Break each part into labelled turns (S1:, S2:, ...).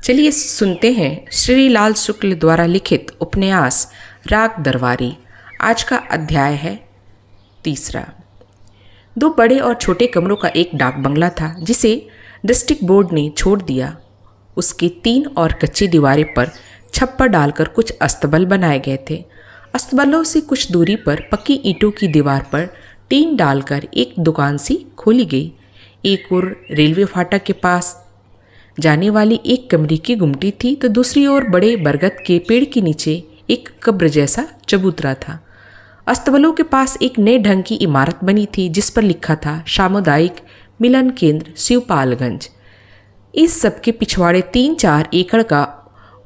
S1: चलिए सुनते हैं श्री लाल शुक्ल द्वारा लिखित उपन्यास राग दरबारी। आज का अध्याय है 3। 2 बड़े और छोटे कमरों का एक डाक बंगला था जिसे डिस्ट्रिक्ट बोर्ड ने छोड़ दिया। उसकी 3 और कच्ची दीवारें पर छप्पर डालकर कुछ अस्तबल बनाए गए थे। अस्तबलों से कुछ दूरी पर पक्की ईंटों की दीवार पर टीन डालकर एक दुकान सी खोली गई। एक ओर रेलवे फाटक के पास जाने वाली एक कमरे की गुमटी थी तो दूसरी ओर बड़े बरगद के पेड़ के नीचे एक कब्र जैसा चबूतरा था। अस्तबलों के पास एक नए ढंग की इमारत बनी थी जिस पर लिखा था सामुदायिक मिलन केंद्र शिवपालगंज। इस सब के पिछवाड़े 3-4 एकड़ का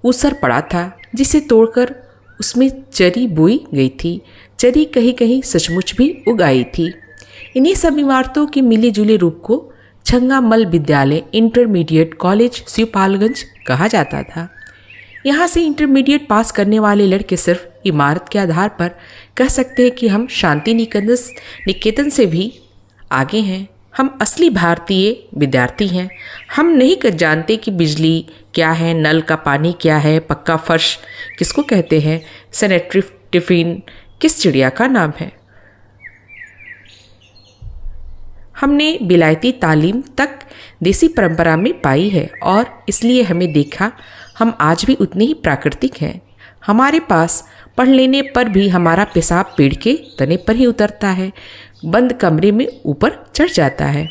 S1: ऊसर पड़ा था जिसे तोड़कर उसमें चरी बोई गई थी। चरी कहीं कहीं सचमुच भी उगाई थी। इन्हीं सब इमारतों के मिले जुले रूप को छंगामल विद्यालय इंटरमीडिएट कॉलेज शिवपालगंज कहा जाता था। यहाँ से इंटरमीडिएट पास करने वाले लड़के सिर्फ इमारत के आधार पर कह सकते हैं कि हम शांति निकेतन से भी आगे हैं। हम असली भारतीय विद्यार्थी हैं। हम नहीं कर जानते कि बिजली क्या है, नल का पानी क्या है, पक्का फर्श किसको कहते हैं, सैनिटरी टिफिन किस चिड़िया का नाम है। हमने विलायती तालीम तक देसी परंपरा में पाई है और इसलिए हमें देखा हम आज भी उतने ही प्राकृतिक हैं। हमारे पास पढ़ लेने पर भी हमारा पेशाब पेड़ के तने पर ही उतरता है, बंद कमरे में ऊपर चढ़ जाता है।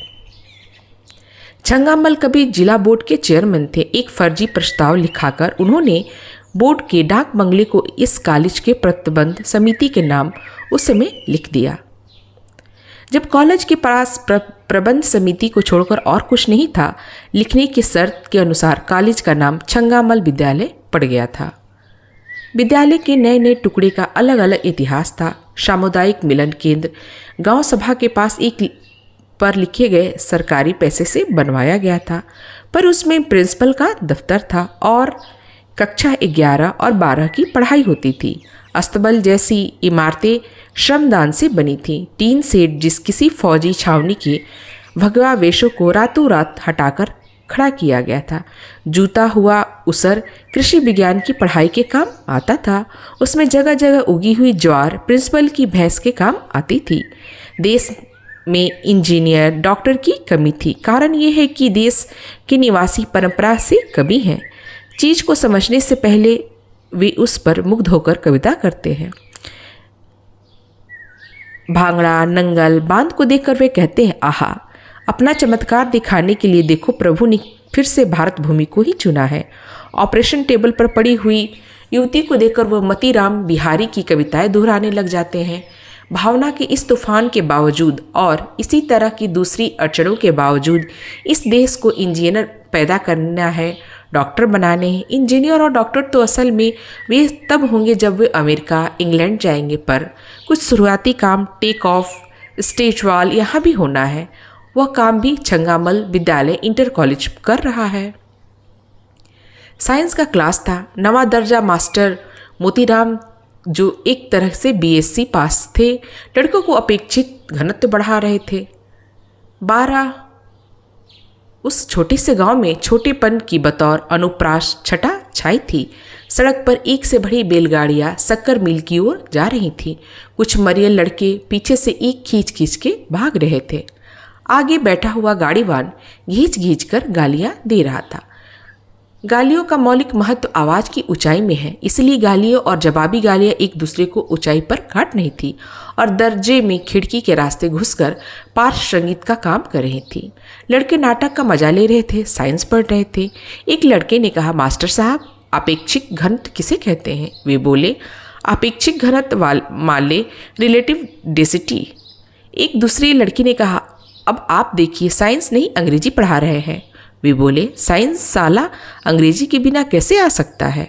S1: छंगामल कभी जिला बोर्ड के चेयरमैन थे। एक फर्जी प्रस्ताव लिखाकर उन्होंने बोर्ड के डाक बंगले को इस कॉलेज के प्रबंध समिति के नाम उस समय लिख दिया। जब कॉलेज के पास प्रबंध समिति को छोड़कर और कुछ नहीं था, लिखने की शर्त के अनुसार कॉलेज का नाम छंगामल विद्यालय पड़ गया था। विद्यालय के नए नए टुकड़े का अलग अलग इतिहास था। सामुदायिक मिलन केंद्र गांव सभा के पास एक पर लिखे गए सरकारी पैसे से बनवाया गया था, पर उसमें प्रिंसिपल का दफ्तर था और कक्षा 11 और 12 की पढ़ाई होती थी। अस्तबल जैसी इमारतें श्रमदान से बनी थी। टीन सेट जिस किसी फौजी छावनी के भगवा वेशों को रातों रात हटाकर खड़ा किया गया था। जूता हुआ उसर कृषि विज्ञान की पढ़ाई के काम आता था। उसमें जगह जगह उगी हुई ज्वार प्रिंसिपल की भैंस के काम आती थी। देश में इंजीनियर डॉक्टर की कमी थी। कारण यह है कि देश के निवासी परंपरा से कभी हैं। चीज को समझने से पहले वे उस पर मुग्ध होकर कविता करते हैं। भांगड़ा नंगल बांध को देखकर वे कहते हैं, आहा, अपना चमत्कार दिखाने के लिए देखो प्रभु ने फिर से भारत भूमि को ही चुना है। ऑपरेशन टेबल पर पड़ी हुई युवती को देखकर वह मतीराम बिहारी की कविताएं दोहराने लग जाते हैं। भावना के इस तूफान के बावजूद और इसी तरह की दूसरी अड़चनों के बावजूद इस देश को इंजीनियर पैदा करना है, डॉक्टर बनाने हैं। इंजीनियर और डॉक्टर तो असल में वे तब होंगे जब वे अमेरिका इंग्लैंड जाएंगे, पर कुछ शुरुआती काम टेक ऑफ स्टेज वॉल यहाँ भी होना है। वह काम भी छंगामल विद्यालय इंटर कॉलेज कर रहा है। साइंस का क्लास था। नवा दर्जा मास्टर मोतीराम जो एक तरह से बीएससी पास थे, लड़कों को अपेक्षित घनत्व बढ़ा रहे थे। 12 उस छोटे से गांव में छोटेपन की बतौर अनुप्रास छटा छाई थी। सड़क पर एक से बड़ी बैलगाड़ियां शक्कर मिल की ओर जा रही थीं। कुछ मरियल लड़के पीछे से एक खींच खींच के भाग रहे थे। आगे बैठा हुआ गाड़ीवान घींच घींच कर गालियां दे रहा था। गालियों का मौलिक महत्व आवाज़ की ऊंचाई में है, इसलिए गालियों और जवाबी गालियां एक दूसरे को ऊंचाई पर काट रही थी और दर्जे में खिड़की के रास्ते घुसकर पार्श्व संगीत का काम कर रही थी। लड़के नाटक का मजा ले रहे थे, साइंस पढ़ रहे थे। एक लड़के ने कहा, मास्टर साहब, आपेक्षिक घनत्व किसे कहते हैं? वे बोले, आपेक्षिक घनत्व माले रिलेटिव डेंसिटी। एक दूसरे लड़की ने कहा, अब आप देखिए, साइंस नहीं अंग्रेजी पढ़ा रहे हैं। वे बोले, साइंस साला अंग्रेजी के बिना कैसे आ सकता है?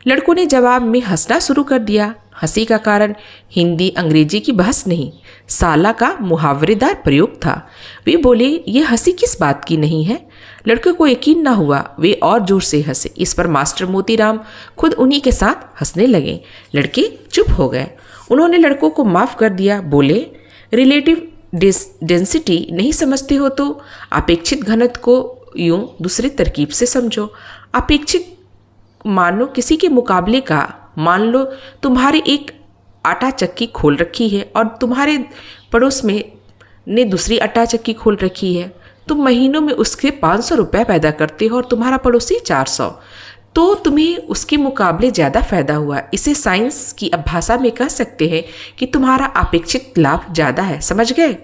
S1: लड़कों ने जवाब में हंसना शुरू कर दिया। हंसी का कारण हिंदी अंग्रेजी की बहस नहीं, साला का मुहावरेदार प्रयोग था। वे बोले, ये हंसी किस बात की नहीं है? लड़कों को यकीन ना हुआ। वे और जोर से हंसे। इस पर मास्टर मोतीराम खुद उन्हीं के साथ हंसने लगे। लड़के चुप हो गए। उन्होंने लड़कों को माफ़ कर दिया। बोले, रिलेटिव डेंसिटी नहीं समझते हो तो अपेक्षित घनत्व को यूं दूसरी तरकीब से समझो। अपेक्षित मानो किसी के मुकाबले का। मान लो तुम्हारे एक आटा चक्की खोल रखी है और तुम्हारे पड़ोस में ने दूसरी आटा चक्की खोल रखी है। तुम महीनों में उसके 500 रुपये पैदा करते हो और तुम्हारा पड़ोसी 400, तो तुम्हें उसके मुकाबले ज़्यादा फायदा हुआ। इसे साइंस की भाषा में कह सकते हैं कि तुम्हारा अपेक्षित लाभ ज़्यादा है। समझ गए?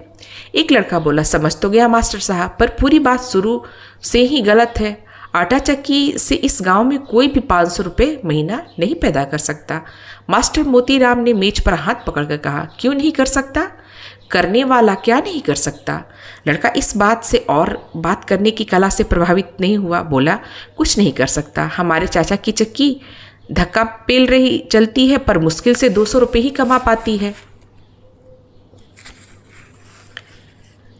S1: एक लड़का बोला, समझ तो गया मास्टर साहब, पर पूरी बात शुरू से ही गलत है। आटा चक्की से इस गांव में कोई भी 500 रुपये महीना नहीं पैदा कर सकता। मास्टर मोतीराम ने मेज पर हाथ पकड़कर कहा, क्यों नहीं कर सकता? करने वाला क्या नहीं कर सकता? लड़का इस बात से और बात करने की कला से प्रभावित नहीं हुआ। बोला, कुछ नहीं कर सकता। हमारे चाचा की चक्की धक्का पेल रही चलती है, पर मुश्किल से 200 रुपये ही कमा पाती है।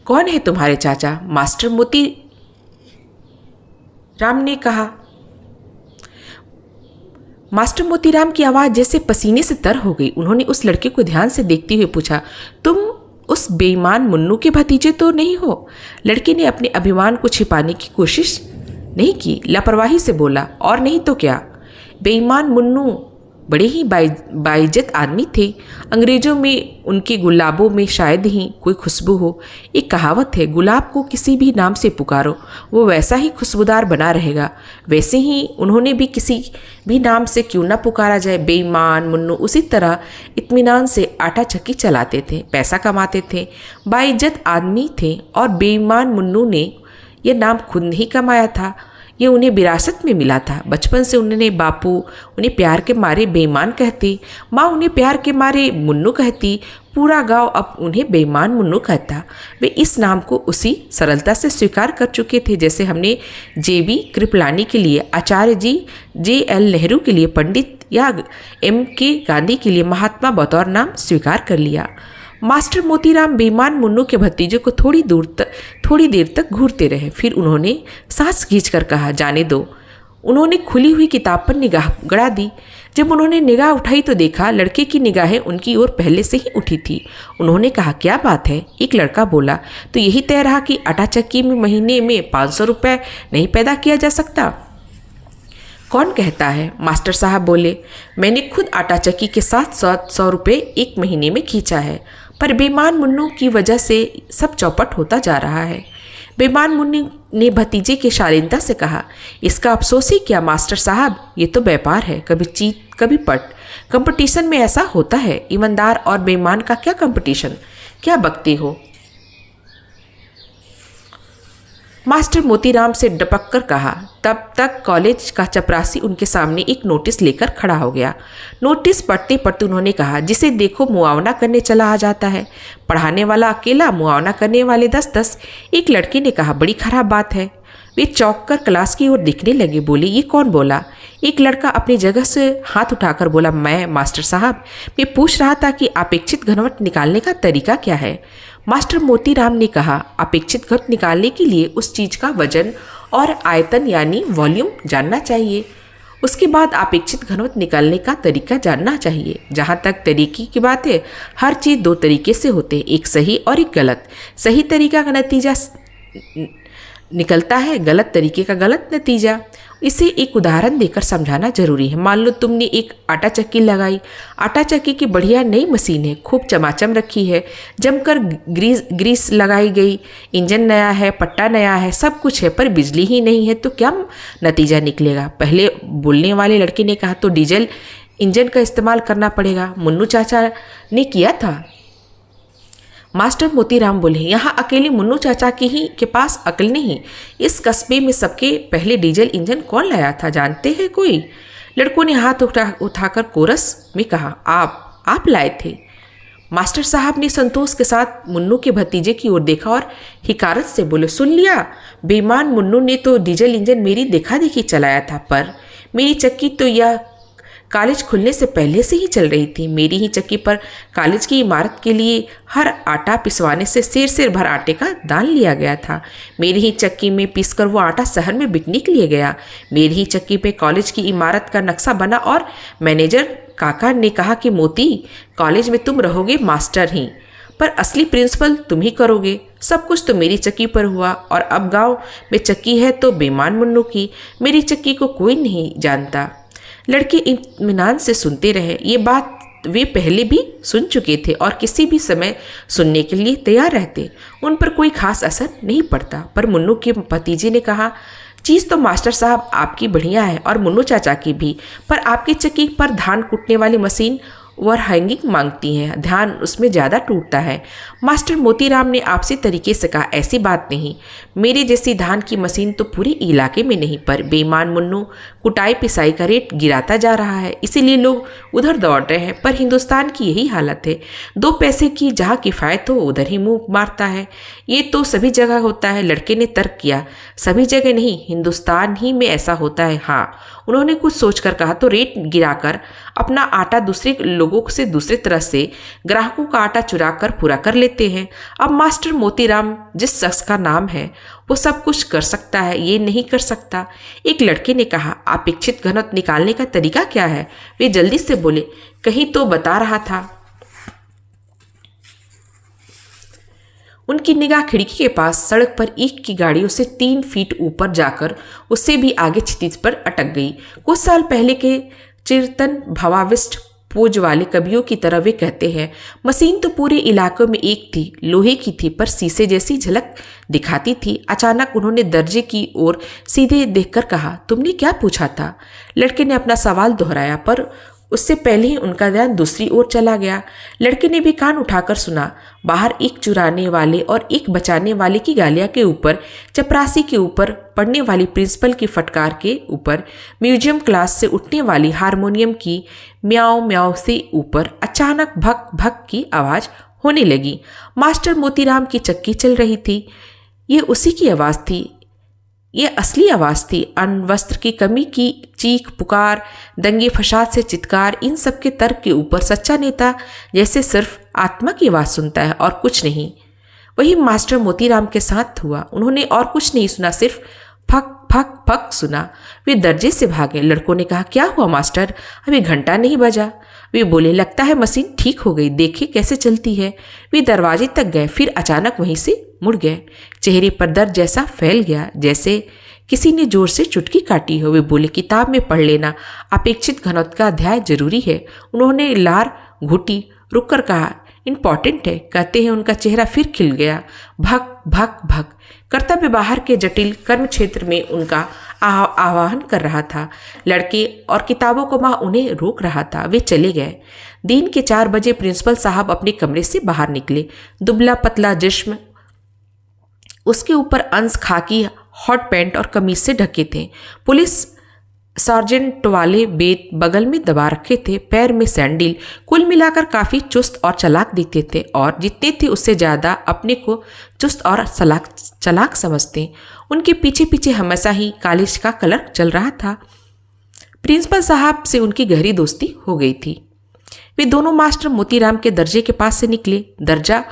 S1: कौन है तुम्हारे चाचा? मास्टर मोती राम ने कहा। मास्टर मोतीराम की आवाज़ जैसे पसीने से तर हो गई। उन्होंने उस लड़के को ध्यान से देखते हुए पूछा, तुम उस बेईमान मुन्नू के भतीजे तो नहीं हो? लड़के ने अपने अभिमान को छिपाने की कोशिश नहीं की, लापरवाही से बोला, और नहीं तो क्या। बेईमान मुन्नू बड़े ही बाइज्जत आदमी थे। अंग्रेज़ों में उनके गुलाबों में शायद ही कोई खुशबू हो। एक कहावत है, गुलाब को किसी भी नाम से पुकारो वो वैसा ही खुशबूदार बना रहेगा। वैसे ही उन्होंने भी किसी भी नाम से क्यों ना पुकारा जाए, बेईमान मुन्नू उसी तरह इत्मीनान से आटा चक्की चलाते थे, पैसा कमाते थे, बाइज्जत आदमी थे। और बेईमान मुन्नू ने यह नाम खुद नहीं कमाया था, ये उन्हें विरासत में मिला था। बचपन से उन्होंने बापू उन्हें प्यार के मारे बेईमान कहती, माँ उन्हें प्यार के मारे मुन्नू कहती, पूरा गांव अब उन्हें बेईमान मुन्नू कहता। वे इस नाम को उसी सरलता से स्वीकार कर चुके थे जैसे हमने JB कृपलानी के लिए आचार्य जी, JL नेहरू के लिए पंडित या MK गांधी के लिए महात्मा बतौर नाम स्वीकार कर लिया। मास्टर मोतीराम बेईमान मुन्नू के भतीजे को थोड़ी देर तक घूरते रहे। फिर उन्होंने सांस खींचकर कहा, जाने दो। उन्होंने खुली हुई किताब पर निगाह गड़ा दी। जब उन्होंने निगाह उठाई तो देखा लड़के की निगाहें उनकी ओर पहले से ही उठी थी। उन्होंने कहा, क्या बात है? एक लड़का बोला, तो यही तय रहा कि आटा चक्की में महीने में 500 रुपये नहीं पैदा किया जा सकता? कौन कहता है? मास्टर साहब बोले, मैंने खुद आटा चक्की के साथ 100 रुपये एक महीने में खींचा है, पर बेईमान मुन्नू की वजह से सब चौपट होता जा रहा है। बेईमान मुन्नू ने भतीजे की शालीनता से कहा, इसका अफसोस ही क्या मास्टर साहब, ये तो व्यापार है, कभी जीत कभी पट। कंपटीशन में ऐसा होता है। ईमानदार और बेईमान का क्या कंपटीशन? क्या बकते हो? मास्टर मोतीराम से डपक कर कहा। तब तक कॉलेज का चपरासी उनके सामने एक नोटिस लेकर खड़ा हो गया। नोटिस पढ़ते पढ़ते उन्होंने कहा, जिसे देखो मुआवना करने चला आ जाता है, पढ़ाने वाला अकेला, मुआवना करने वाले 10-10। एक लड़के ने कहा, बड़ी खराब बात है। वे चौंक कर क्लास की ओर दिखने लगे। बोले, ये कौन बोला? एक लड़का अपनी जगह से हाथ उठाकर बोला, मैं मास्टर साहब, मैं पूछ रहा था कि अपेक्षित घनत्व निकालने का तरीका क्या है। मास्टर मोतीराम ने कहा, अपेक्षित घनत्व निकालने के लिए उस चीज़ का वजन और आयतन यानी वॉल्यूम जानना चाहिए। उसके बाद अपेक्षित घनत्व निकालने का तरीका जानना चाहिए। जहाँ तक तरीके की बात है, हर चीज़ 2 तरीके से होते हैं, एक सही और एक गलत। सही तरीका का नतीजा निकलता है, गलत तरीके का गलत नतीजा। इसे एक उदाहरण देकर समझाना जरूरी है। मान लो तुमने एक आटा चक्की लगाई। आटा चक्की की बढ़िया नई मशीन है, खूब चमाचम रखी है, जमकर ग्रीस लगाई गई, इंजन नया है, पट्टा नया है, सब कुछ है, पर बिजली ही नहीं है, तो क्या नतीजा निकलेगा? पहले बोलने वाले लड़के ने कहा, तो डीजल इंजन का इस्तेमाल करना पड़ेगा। मुन्नू चाचा ने किया था। मास्टर मोतीराम बोले, यहाँ अकेले मुन्नू चाचा के पास अकल नहीं। इस कस्बे में सबके पहले डीजल इंजन कौन लाया था, जानते हैं कोई? लड़कों ने हाथ उठाकर कोरस में कहा, आप लाए थे। मास्टर साहब ने संतोष के साथ मुन्नू के भतीजे की ओर देखा और हिकारत से बोले, सुन लिया? बेईमान मुन्नू ने तो डीजल इंजन मेरी देखा देखी चलाया था, पर मेरी चक्की तो यह कॉलेज खुलने से पहले से ही चल रही थी। मेरी ही चक्की पर कॉलेज की इमारत के लिए हर आटा पिसवाने से सेर भर आटे का दान लिया गया था। मेरी ही चक्की में पीसकर वो आटा शहर में बिकने के लिए गया। मेरी ही चक्की पे कॉलेज की इमारत का नक्शा बना और मैनेजर काका ने कहा कि मोती, कॉलेज में तुम रहोगे मास्टर ही, पर असली प्रिंसिपल तुम ही करोगे। सब कुछ तो मेरी चक्की पर हुआ, और अब गांव में चक्की है तो बेईमान मुन्नू की, मेरी चक्की को कोई नहीं जानता। लड़के इत्मीनान से सुनते रहे। ये बात वे पहले भी सुन चुके थे और किसी भी समय सुनने के लिए तैयार रहते। उन पर कोई खास असर नहीं पड़ता। पर मुन्नू के भतीजे ने कहा, चीज़ तो मास्टर साहब आपकी बढ़िया है और मुन्नू चाचा की भी, पर आपकी चक्की पर धान कूटने वाली मशीन ओवर हैंगिंग मांगती है, ध्यान उसमें ज़्यादा टूटता है। मास्टर मोतीराम ने आपसी तरीके से कहा, ऐसी बात नहीं, मेरे जैसी धान की मशीन तो पूरे इलाके में नहीं, पर बेईमान मुन्नू कुटाई पिसाई का रेट गिराता जा रहा है, इसीलिए लोग उधर दौड़ रहे हैं। पर हिंदुस्तान की यही हालत है, 2 पैसे की जहाँ किफ़ायत हो उधर ही मुंह मारता है। ये तो सभी जगह होता है। लड़के ने तर्क किया, सभी जगह नहीं, हिंदुस्तान ही में ऐसा होता है। हाँ, उन्होंने कुछ सोचकर कहा, तो रेट गिराकर अपना आटा दूसरे लोगों से दूसरी तरह से ग्राहकों का आटा चुरा कर पूरा कर लेते हैं। अब मास्टर मोतीराम जिस शख्स का नाम है वो सब कुछ कर सकता है, ये नहीं कर सकता। एक लड़के ने कहा, अपेक्षित घनत्व निकालने का तरीका क्या है? वे जल्दी से बोले, कहीं तो बता रहा था। उनकी निगाह खिड़की के पास सड़क पर ईंट की गाड़ियों से 3 फीट ऊपर जाकर उससे भी आगे क्षितिज पर अटक गई। कुछ साल पहले के चिरतन भावाविष्ट पोज वाले कवियों की तरह वे कहते हैं, मशीन तो पूरे इलाके में एक थी, लोहे की थी पर शीशे जैसी झलक दिखाती थी। अचानक उन्होंने दर्जे की ओर सीधे देखकर कहा, तुमने क्या पूछा था? लड़के ने अपना सवाल दोहराया, पर उससे पहले ही उनका ध्यान दूसरी ओर चला गया। लड़के ने भी कान उठाकर सुना। बाहर एक चुराने वाले और एक बचाने वाले की गालियां के ऊपर, चपरासी के ऊपर पड़ने वाली प्रिंसिपल की फटकार के ऊपर, म्यूजियम क्लास से उठने वाली हारमोनियम की म्याओ म्याओ से ऊपर अचानक भक भक की आवाज़ होने लगी। मास्टर मोतीराम की चक्की चल रही थी। ये उसी की आवाज़ थी, ये असली आवाज़ थी। अन्न वस्त्र की कमी की चीख पुकार, दंगे फसाद से चित्कार, इन सब के तर्क के ऊपर सच्चा नेता जैसे सिर्फ आत्मा की आवाज़ सुनता है और कुछ नहीं। वही मास्टर मोतीराम के साथ हुआ। उन्होंने और कुछ नहीं सुना, सिर्फ फक फक फक सुना। वे दर्जे से भागे। लड़कों ने कहा, क्या हुआ मास्टर? अभी घंटा नहीं बजा। वे बोले, लगता है मशीन ठीक हो गई, देखिए कैसे चलती है। वे दरवाजे तक गए, फिर अचानक वहीं से मुड़ गए। चेहरे पर दर्द जैसा फैल गया, जैसे किसी ने जोर से चुटकी काटी हो। वे बोले, किताब में पढ़ लेना, अपेक्षित घनत्व का अध्याय जरूरी है। उन्होंने लार घुटी, रुककर कहा, इम्पॉर्टेंट है। कहते हैं उनका चेहरा फिर खिल गया। भक भक भक कर्तव्य बाहर के जटिल कर्म क्षेत्र में उनका आह्वान कर रहा था। लड़के और किताबों को वहाँ उन्हें रोक रहा था। वे चले गए। दिन के 4 बजे प्रिंसिपल साहब अपने कमरे से बाहर निकले। दुबला पतला जिस्म, उसके ऊपर अंश खाकी हॉट पैंट और कमीज से ढके थे। पुलिस सार्जेंट वाले बेत बगल में दबा रखे थे, पैर में सैंडल। कुल मिलाकर काफ़ी चुस्त और चालाक दिखते थे, और जितने थे उससे ज़्यादा अपने को चुस्त और चालाक समझते। उनके पीछे पीछे हमेशा ही कॉलेज का कलर चल रहा था। प्रिंसिपल साहब से उनकी गहरी दोस्ती हो गई थी। वे दोनों मास्टर मोतीराम के दर्जे के पास से निकले। दर्जा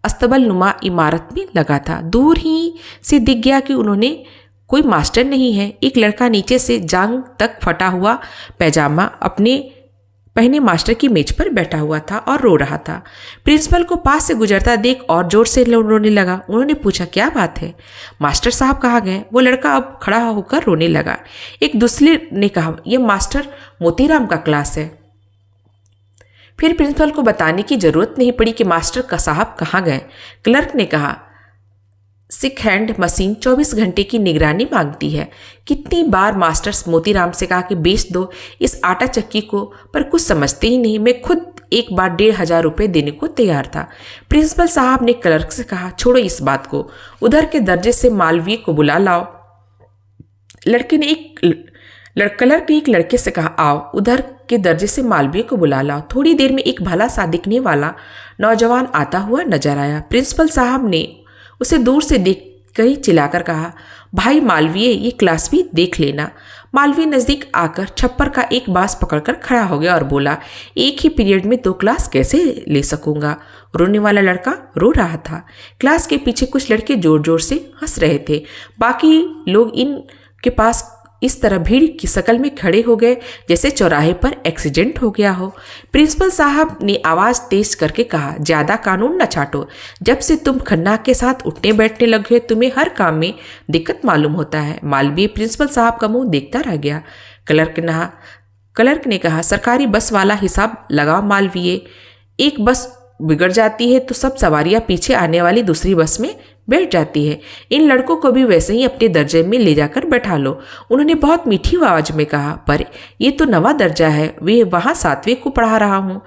S1: अस्तबल नुमा इमारत में लगा था। दूर ही से दिख गया कि उन्होंने कोई मास्टर नहीं है। एक लड़का नीचे से जांग तक फटा हुआ पैजामा अपने पहने मास्टर की मेज पर बैठा हुआ था और रो रहा था। प्रिंसिपल को पास से गुजरता देख और जोर से रोने लगा। उन्होंने पूछा, क्या बात है? मास्टर साहब कहाँ गए? वो लड़का अब खड़ा होकर रोने लगा। एक दूसरे ने कहा, यह मास्टर मोतीराम का क्लास है। फिर प्रिंसिपल को बताने की जरूरत नहीं पड़ी कि मास्टर का साहब कहाँ गए। क्लर्क ने कहा, सिक हैंड मशीन 24 घंटे की निगरानी मांगती है। कितनी बार मास्टर मोतीराम से कहा कि बेच दो इस आटा चक्की को, पर कुछ समझते ही नहीं। मैं खुद एक बार 1500 रुपये देने को तैयार था। प्रिंसिपल साहब ने क्लर्क से कहा, छोड़ो इस बात को, उधर के दर्जे से मालवीय को बुला लाओ। क्लर्क ने एक लड़के से कहा, आओ उधर के दर्जे से मालवीय को बुला लाओ। थोड़ी देर में एक भला सा दिखने वाला नौजवान आता हुआ नजर आया। प्रिंसिपल साहब ने उसे दूर से देख कर ही चिल्लाकर कहा, भाई मालवीय, ये क्लास भी देख लेना। मालवीय नज़दीक आकर छप्पर का एक बांस पकड़कर खड़ा हो गया और बोला, एक ही पीरियड में 2 क्लास कैसे ले सकूंगा? रोने वाला लड़का रो रहा था। क्लास के पीछे कुछ लड़के जोर जोर से हंस रहे थे। बाकी लोग इन के पास इस तरह भीड़ की शकल में खड़े हो गए जैसे चौराहे पर एक्सीडेंट हो गया हो। प्रिंसिपल साहब ने आवाज तेज करके कहा, ज्यादा कानून न छाटो। जब से तुम खन्ना के साथ उठने बैठने लगे तुम्हें हर काम में दिक्कत मालूम होता है। मालवीय प्रिंसिपल साहब का मुंह देखता रह गया। क्लर्क ने कहा, सरकारी बस वाला हिसाब लगाओ मालवीय। एक बस बिगड़ जाती है तो सब सवारियां पीछे आने वाली दूसरी बस में बैठ जाती है। इन लड़कों को भी वैसे ही अपने दर्जे में ले जाकर बैठा लो। उन्होंने बहुत मीठी आवाज में कहा, पर ये तो नवा दर्जा है, वे वहां 7वें को पढ़ा रहा हूं।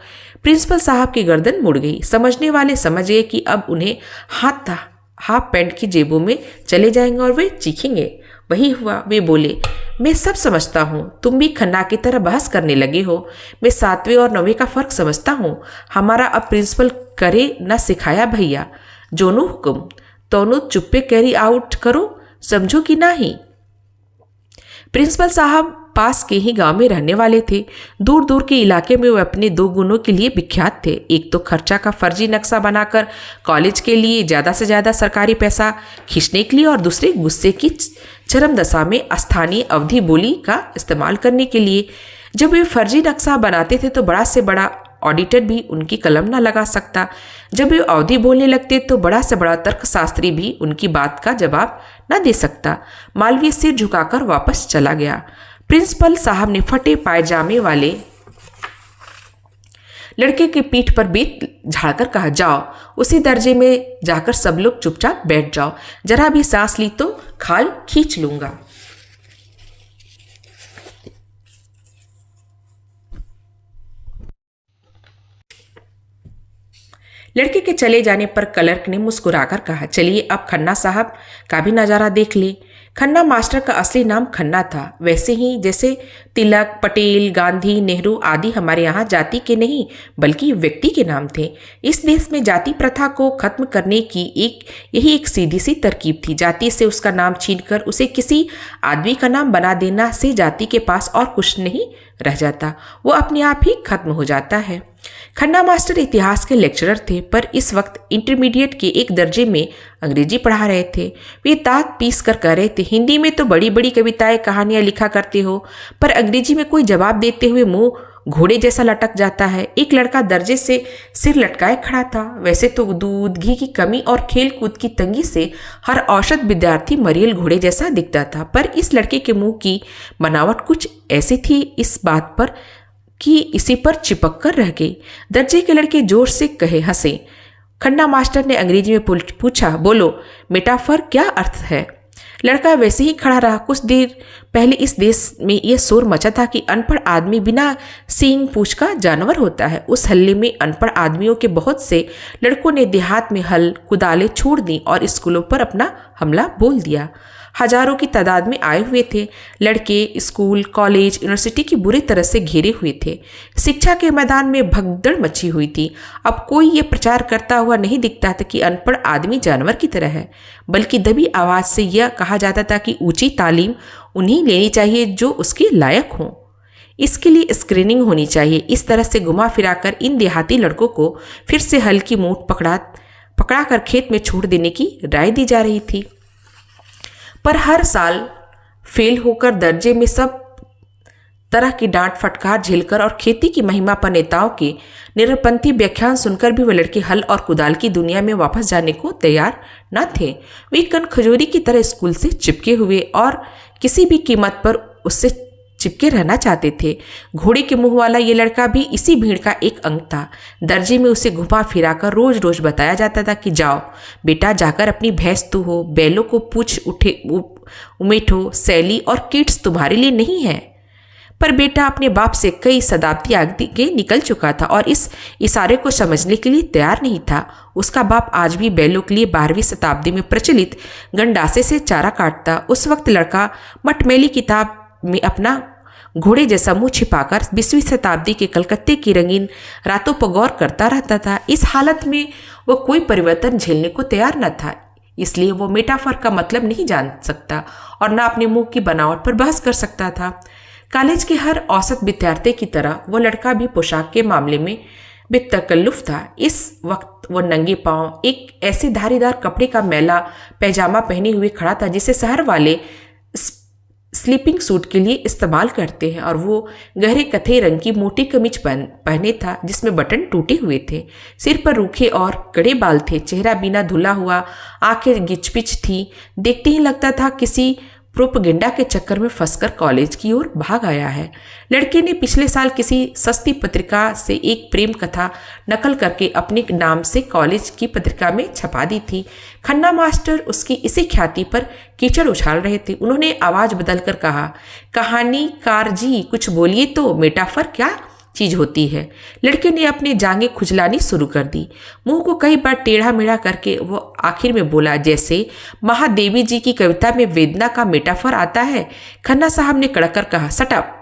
S1: प्रिंसिपल साहब की गर्दन मुड़ गई। समझने वाले समझ गए कि अब उन्हें हाफ पैंट की जेबों में चले जाएंगे और वे चीखेंगे। वही हुआ। वे बोले, मैं सब समझता हूँ, तुम भी खन्ना की तरह बहस करने लगे हो। मैं 7वें और 9वें का फर्क समझता हूँ। हमारा अब प्रिंसिपल करे न सिखाया भैया। जोनो हुक्म दोनों चुप्पे कैरी आउट करो, समझो कि नहीं। प्रिंसिपल साहब पास के ही गांव में रहने वाले थे। दूर दूर के इलाके में वे अपने 2 गुणों के लिए विख्यात थे। एक तो खर्चा का फर्जी नक्शा बनाकर कॉलेज के लिए ज़्यादा से ज़्यादा सरकारी पैसा खींचने के लिए, और दूसरे गुस्से की चरम दशा में स्थानीय अवधि बोली का इस्तेमाल करने के लिए। जब वे फर्जी नक्शा बनाते थे तो बड़ा से बड़ा ऑडिटर भी उनकी कलम न लगा सकता। जब वे अवधि बोलने लगते तो बड़ा से बड़ा तर्कशास्त्री भी उनकी बात का जवाब न दे सकता। मालवीय सिर झुकाकर वापस चला गया। प्रिंसिपल साहब ने फटे पायजामे वाले लड़के की पीठ पर बेत झाड़कर कहा, जाओ उसी दर्जे में जाकर सब लोग चुपचाप बैठ जाओ। जरा भी सांस ली तो खाल खींच लूंगा। लड़के के चले जाने पर क्लर्क ने मुस्कुराकर कहा, चलिए अब खन्ना साहब का भी नज़ारा देख ले। खन्ना मास्टर का असली नाम खन्ना था। वैसे ही जैसे तिलक, पटेल, गांधी, नेहरू आदि हमारे यहाँ जाति के नहीं बल्कि व्यक्ति के नाम थे। इस देश में जाति प्रथा को खत्म करने की यही एक सीधी सी तरकीब थी। जाति से उसका नाम छीनकर उसे किसी आदमी का नाम बना देना से जाति के पास और कुछ नहीं रह जाता, वो अपने आप ही खत्म हो जाता है। खन्ना मास्टर इतिहास के लेक्चरर थे, पर इस वक्त इंटरमीडिएट के एक दर्जे में अंग्रेजी पढ़ा रहे थे। वे दांत पीस कर कह रहे थे, हिंदी में तो बड़ी बड़ी कविताएं कहानियां लिखा करते हो, पर अंग्रेजी में कोई जवाब देते हुए मुंह घोड़े जैसा लटक जाता है। एक लड़का दर्जे से सिर लटकाए खड़ा था। वैसे तो दूध घी की कमी और खेल कूद की तंगी से हर औसत विद्यार्थी मरियल घोड़े जैसा दिखता था, पर इस लड़के के मुंह की बनावट कुछ ऐसी थी इस बात पर कि इसी पर चिपक कर रह गई। दर्जे के लड़के जोर से हंसे। खन्ना मास्टर ने अंग्रेजी में पूछा, बोलो मेटाफर क्या अर्थ है। लड़का वैसे ही खड़ा रहा। कुछ देर पहले इस देश में यह शोर मचा था कि अनपढ़ आदमी बिना सींग पूंछ का जानवर होता है। उस हल्ले में अनपढ़ आदमियों के बहुत से लड़कों ने देहात में हल कुदाले छोड़ दी और स्कूलों पर अपना हमला बोल दिया। हजारों की तादाद में आए हुए थे। लड़के स्कूल, कॉलेज, यूनिवर्सिटी की बुरी तरह से घेरे हुए थे। शिक्षा के मैदान में भगदड़ मची हुई थी। अब कोई ये प्रचार करता हुआ नहीं दिखता था कि अनपढ़ आदमी जानवर की तरह है, बल्कि दबी आवाज से यह कहा जाता था कि ऊंची तालीम उन्हीं लेनी चाहिए जो उसके लायक हों। इसके लिए स्क्रीनिंग होनी चाहिए। इस तरह से घुमा फिराकर इन देहाती लड़कों को फिर से हल की मूठ पकड़ा कर खेत में छोड़ देने की राय दी जा रही थी। पर हर साल फेल होकर दर्जे में सब तरह की डांट फटकार झेलकर और खेती की महिमा पर नेताओं के निरपंथी व्याख्यान सुनकर भी वे लड़के हल और कुदाल की दुनिया में वापस जाने को तैयार न थे। वे कन खजूरी की तरह स्कूल से चिपके हुए और किसी भी कीमत पर उससे चिपके रहना चाहते थे। घोड़े के मुंह वाला ये लड़का भी इसी भीड़ का एक अंग था। दर्जे में उसे घुमा फिराकर रोज रोज बताया जाता था कि जाओ बेटा, जाकर अपनी भैंस तू हो, बैलों को पूछ उमेठो, सैली और किट्स तुम्हारे लिए नहीं है। पर बेटा अपने बाप से कई शताब्दी आगे निकल चुका था और इस इशारे को समझने के लिए तैयार नहीं था। उसका बाप आज भी बैलों के लिए 12वीं शताब्दी में प्रचलित गंडासे से चारा काटता। उस वक्त लड़का मटमैली किताब में अपना घोड़े जैसा मुंह छिपाकर 20वीं शताब्दी के कलकत्ते की रंगीन रातों पर गौर करता रहता था। इस हालत में वो कोई परिवर्तन झेलने को तैयार न था, इसलिए वो मेटाफर का मतलब नहीं जान सकता और न अपने मुंह की बनावट पर बहस कर सकता था। कॉलेज के हर औसत विद्यार्थी की तरह वो लड़का भी पोशाक के मामले में बेतकल्लुफ था। इस वक्त वो नंगे पांव एक ऐसे धारीदार कपड़े का मैला पैजामा पहने हुए खड़ा था जिसे शहर वाले स्लीपिंग सूट के लिए इस्तेमाल करते हैं और वो गहरे कथई रंग की मोटी कमीज पहने था जिसमें बटन टूटे हुए थे। सिर पर रूखे और कड़े बाल थे, चेहरा बिना धुला हुआ, आंखें गिचपिच थी। देखते ही लगता था किसी प्रोपगेंडा के चक्कर में फंसकर कॉलेज की ओर भाग आया है। लड़के ने पिछले साल किसी सस्ती पत्रिका से एक प्रेम कथा नकल करके अपने नाम से कॉलेज की पत्रिका में छपा दी थी। खन्ना मास्टर उसकी इसी ख्याति पर कीचड़ उछाल रहे थे। उन्होंने आवाज बदलकर कहा, कहानीकार जी कुछ बोलिए तो, मेटाफर क्या चीज होती है। लड़के ने अपनी जांघें खुजलानी शुरू कर दी। मुंह को कई बार टेढ़ा मेढ़ा करके वो आखिर में बोला, जैसे महादेवी जी की कविता में वेदना का मेटाफर आता है। खन्ना साहब ने कड़क कर कहा, शट अप,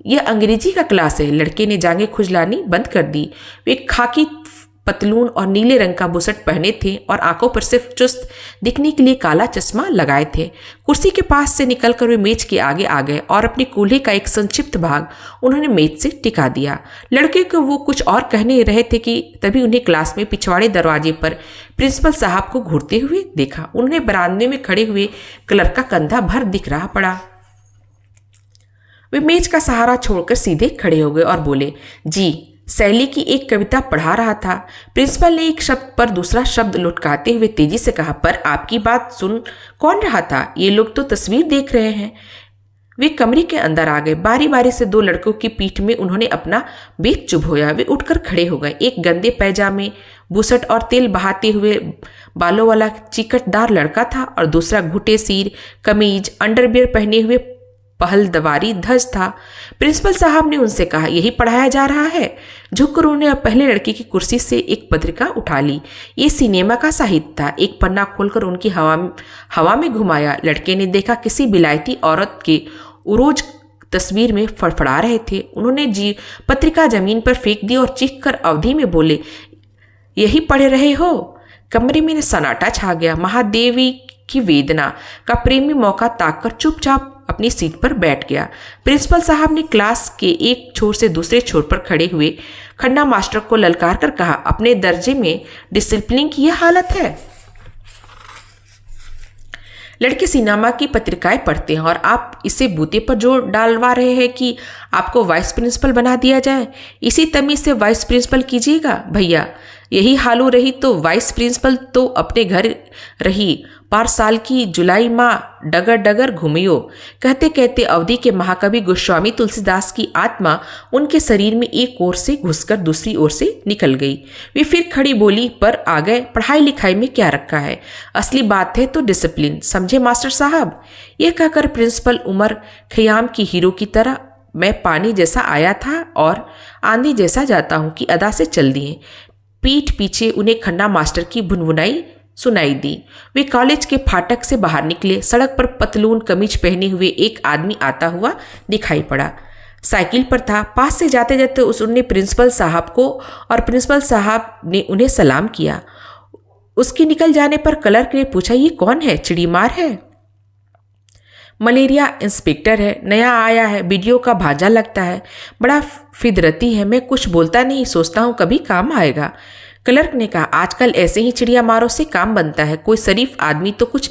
S1: यह अंग्रेजी का क्लास है। लड़के ने जांघें खुजलानी बंद कर दी। वे खाकी पतलून और नीले रंग का बुसट पहने थे और आंखों पर सिर्फ चुस्त दिखने के लिए काला चश्मा लगाए थे। कुर्सी के पास से निकलकर वे मेज के आगे आ गए और अपनी कूल्हे का एक संक्षिप्त भाग उन्होंने मेज से टिका दिया। लड़के को वो कुछ और कहने रहे थे कि तभी उन्हें क्लास में पिछवाड़े दरवाजे पर प्रिंसिपल साहब को घूरते हुए देखा। उन्हें बरामदे में खड़े हुए क्लर्क का कंधा भर दिख रहा पड़ा। वे मेज का सहारा छोड़कर सीधे खड़े हो गए और बोले, जी शैली की एक कविता पढ़ा रहा था। प्रिंसिपल ने एक शब्द पर दूसरा शब्द लुटकाते हुए तेजी से कहा, पर आपकी बात सुन कौन रहा था? ये लोग तो तस्वीर देख रहे हैं। वे कमरे के अंदर आ गए। बारी बारी से दो लड़कों की पीठ में उन्होंने अपना बेत चुभोया। वे उठकर खड़े हो गए। एक गंदे पैजामे, बुसट और तेल बहाते हुए बालों वाला चिकटदार लड़का था और दूसरा घुटे सिर, कमीज, अंडरवियर पहने हुए पहलदवारी धज था। प्रिंसिपल साहब ने उनसे कहा, यही पढ़ाया जा रहा है? झुककर उन्होंने पहले लड़के की कुर्सी से एक पत्रिका उठा ली। ये सिनेमा का साहित्य था। एक पन्ना खोलकर उनकी हवा में घुमाया। लड़के ने देखा किसी बिलायती औरत के उरोज तस्वीर में फड़फड़ा रहे थे। उन्होंने पत्रिका जमीन पर फेंक दी और चीख कर अवधि में बोले, यही पढ़ रहे हो? कमरे में सन्नाटा छा गया। महादेवी की वेदना का प्रेमी मौका ताककर चुपचाप अपनी सीट पर बैठ गया। प्रिंसिपल साहब ने क्लास के एक छोर से दूसरे छोर पर खड़े हुए खन्ना मास्टर को ललकार कर कहा, अपने दर्जे में डिसिप्लिन की यह हालत है? लड़के सिनेमा की पत्रिकाएं पढ़ते हैं और आप इसे बूते पर जोर डालवा रहे हैं कि आपको वाइस प्रिंसिपल बना दिया जाए। इसी तमीज से वाइस प्रिंसिपल कीजिएगा भैया। यही हालू रही तो वाइस प्रिंसिपल तो अपने घर रही। 5 साल की जुलाई माँ डगर डगर घूमियो। कहते कहते अवधि के महाकवि गोस्वामी तुलसीदास की आत्मा उनके शरीर में एक ओर से घुसकर दूसरी ओर से निकल गई। वे फिर खड़ी बोली पर आ गए, पढ़ाई लिखाई में क्या रखा है? असली बात है तो डिसिप्लिन, समझे मास्टर साहब? यह कहकर प्रिंसिपल उमर खयाम की हीरो की तरह मैं पानी जैसा आया था और आंधी जैसा जाता हूँ कि अदा से चल दिए। पीठ पीछे उन्हें खन्ना मास्टर की भुनभुनाई सुनाई दी। वे कॉलेज के फाटक से बाहर निकले। सड़क पर पतलून कमीज पहने हुए एक आदमी आता हुआ दिखाई पड़ा। साइकिल पर था। पास से जाते जाते उसने प्रिंसिपल साहब को और प्रिंसिपल साहब ने उन्हें सलाम किया। उसके निकल जाने पर क्लर्क ने पूछा, ये कौन है? चिड़ीमार है? मलेरिया इंस्पेक्टर है, नया आया है, वीडियो का भांजा लगता है, बड़ा फिदरती है। मैं कुछ बोलता नहीं, सोचता हूँ कभी काम आएगा। क्लर्क ने कहा, आजकल ऐसे ही चिड़िया मारों से काम बनता है। कोई शरीफ आदमी तो कुछ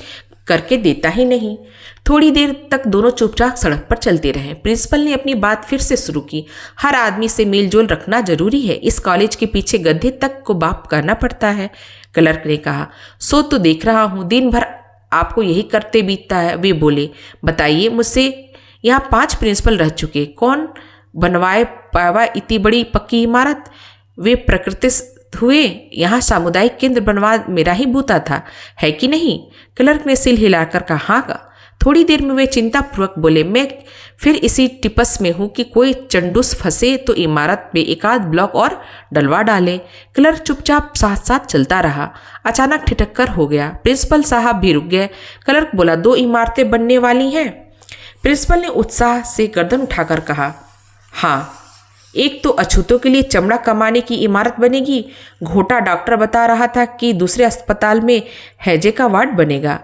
S1: करके देता ही नहीं। थोड़ी देर तक दोनों चुपचाप सड़क पर चलते रहे। प्रिंसिपल ने अपनी बात फिर से शुरू की, हर आदमी से मेलजोल रखना जरूरी है। इस कॉलेज के पीछे गधे तक को बाप करना पड़ता है। क्लर्क ने कहा, सो तो देख रहा हूँ, दिन भर आपको यही करते बीतता है। वे बोले, बताइए, मुझसे यहाँ 5 प्रिंसिपल रह चुके, कौन बनवाए पावा इतनी बड़ी पक्की इमारत? वे प्रकृति हुए, यहाँ सामुदायिक केंद्र बनवा मेरा ही बूता था, है कि नहीं? क्लर्क ने सिर हिलाकर कहा, हाँ। थोड़ी देर में वे चिंतापूर्वक बोले, मैं फिर इसी टिपस में हूँ कि कोई चंडूस फंसे तो इमारत में एकाध ब्लॉक और डलवा डाले। क्लर्क चुपचाप साथ साथ चलता रहा। अचानक ठिठक हो गया। प्रिंसिपल साहब भी रुक गए। क्लर्क बोला, 2 इमारतें बनने वाली हैं? प्रिंसिपल ने उत्साह से गर्दन उठाकर कहा, हाँ, एक तो अछूतों के लिए चमड़ा कमाने की इमारत बनेगी। घोटा डॉक्टर बता रहा था कि दूसरे अस्पताल में हैजे का वार्ड बनेगा।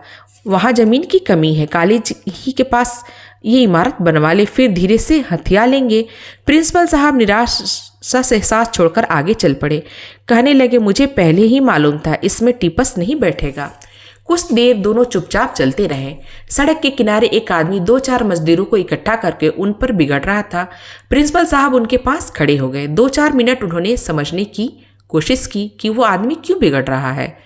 S1: वहाँ जमीन की कमी है, कॉलेज ही के पास ये इमारत बनवा ले, फिर धीरे से हथिया लेंगे। प्रिंसिपल साहब निराशा से सांस छोड़कर आगे चल पड़े। कहने लगे, मुझे पहले ही मालूम था इसमें टिपस नहीं बैठेगा। कुछ देर दोनों चुपचाप चलते रहे। सड़क के किनारे एक आदमी 2-4 मजदूरों को इकट्ठा करके उन पर बिगड़ रहा था। प्रिंसिपल साहब उनके पास खड़े हो गए। 2-4 मिनट उन्होंने समझने की कोशिश की कि वो आदमी क्यों बिगड़ रहा है।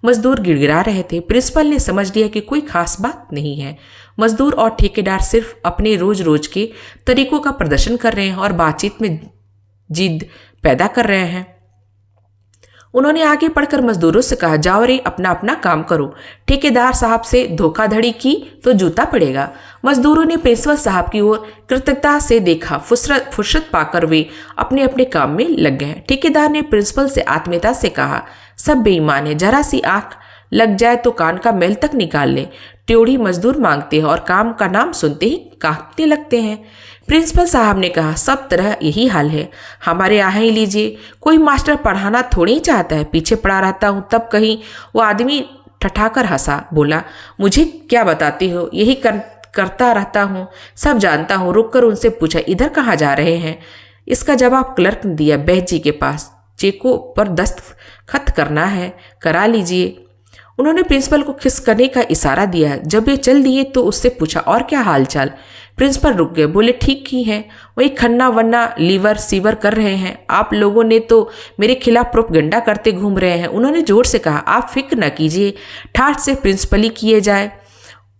S1: मजदूर गिड़गिड़ा रहे थे। प्रिंसिपल ने समझ लिया कि कोई खास बात नहीं है। मजदूर और ठेकेदार सिर्फ अपने रोज रोज के तरीकों का प्रदर्शन कर रहे हैं और बातचीत में जिद पैदा कर रहे हैं। उन्होंने आगे बढ़कर मजदूरों से कहा, जाओ रे, अपना अपना काम करो। ठेकेदार साहब से धोखाधड़ी की तो जूता पड़ेगा। मजदूरों ने प्रिंसिपल साहब की ओर कृतज्ञता से देखा। फुर्सत पाकर वे अपने अपने काम में लग गए। ठेकेदार ने प्रिंसिपल से आत्मीयता से कहा, सब बेईमान है, जरा सी आंख लग जाए तो कान का मैल तक निकाल ले। ट्योड़ी मजदूर मांगते हैं और काम का नाम सुनते ही कांपने लगते हैं। प्रिंसिपल साहब ने कहा, सब तरह यही हाल है, हमारे यहाँ ही लीजिए। कोई मास्टर पढ़ाना थोड़ी ही चाहता है, पीछे पढ़ा रहता हूँ तब कहीं। वो आदमी ठठाकर हंसा, बोला, मुझे क्या बताती हो, यही करता रहता हूँ, सब जानता हूँ। रुक कर उनसे पूछा, इधर कहाँ जा रहे हैं। इसका जवाब क्लर्क ने दिया, बैद जी के पास, चेकों पर दस्तखत करना है, करा लीजिए। उन्होंने प्रिंसिपल को खिसकने का इशारा दिया। जब वे चल दिए तो उससे पूछा, और क्या हाल चाल। प्रिंसिपल रुक गए, बोले, ठीक ही है, वही खन्ना वन्ना लीवर सीवर कर रहे हैं। आप लोगों ने तो मेरे खिलाफ प्रोपगंडा करते घूम रहे हैं। उन्होंने जोर से कहा, आप फिक्र न कीजिए, ठाठ से प्रिंसिपली किए जाए।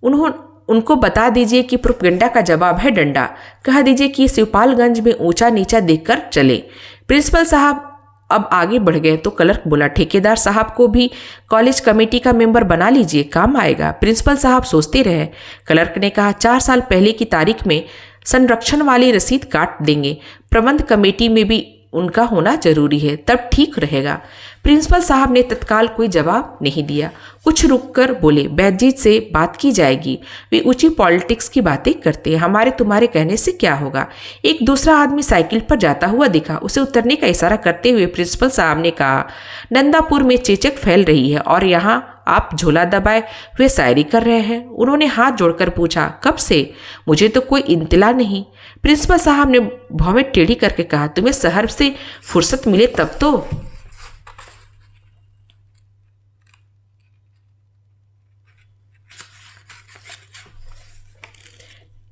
S1: उनको बता दीजिए कि प्रोपगंडा का जवाब है डंडा। कह दीजिए कि शिवपालगंज में ऊंचा नीचा देखकर चले। प्रिंसिपल साहब अब आगे बढ़ गए तो क्लर्क बोला, ठेकेदार साहब को भी कॉलेज कमेटी का मेंबर बना लीजिए, काम आएगा। प्रिंसिपल साहब सोचते रहे। क्लर्क ने कहा, 4 साल पहले की तारीख में संरक्षण वाली रसीद काट देंगे। प्रबंध कमेटी में भी उनका होना जरूरी है, तब ठीक रहेगा। प्रिंसिपल साहब ने तत्काल कोई जवाब नहीं दिया। कुछ रुककर बोले, बैदजीत से बात की जाएगी, वे ऊंची पॉलिटिक्स की बातें करते हैं, हमारे तुम्हारे कहने से क्या होगा। एक दूसरा आदमी साइकिल पर जाता हुआ दिखा। उसे उतरने का इशारा करते हुए प्रिंसिपल साहब ने कहा, नंदापुर में चेचक फैल रही है और यहाँ आप झोला दबाए हुए शायरी कर रहे हैं। उन्होंने हाथ जोड़कर पूछा, कब से? मुझे तो कोई इंतला नहीं। प्रिंसिपल साहब ने भौं में टेढ़ी करके कहा, तुम्हें शहर से फुर्सत मिले तब तो।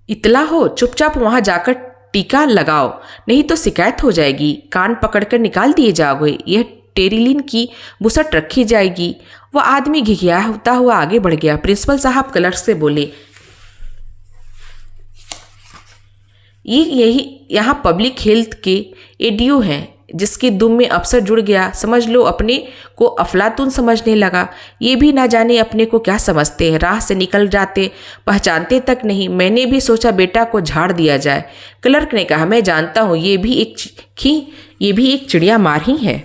S1: इतला हो, चुपचाप वहां जाकर टीका लगाओ, नहीं तो शिकायत हो जाएगी। कान पकड़कर निकाल दिए जाओगे। यह टेरिलिन की बुसट रखी जाएगी। वह आदमी घिघियाता हुआ आगे बढ़ गया। प्रिंसिपल साहब क्लर्क से बोले, यही यहाँ पब्लिक हेल्थ के एडीओ हैं, जिसकी दुम में अफसर जुड़ गया, समझ लो अपने को अफलातून समझने लगा। ये भी ना जाने अपने को क्या समझते हैं, राह से निकल जाते, पहचानते तक नहीं। मैंने भी सोचा बेटा को झाड़ दिया जाए। क्लर्क ने कहा, मैं जानता हूँ, ये भी एक चिड़िया मार ही है।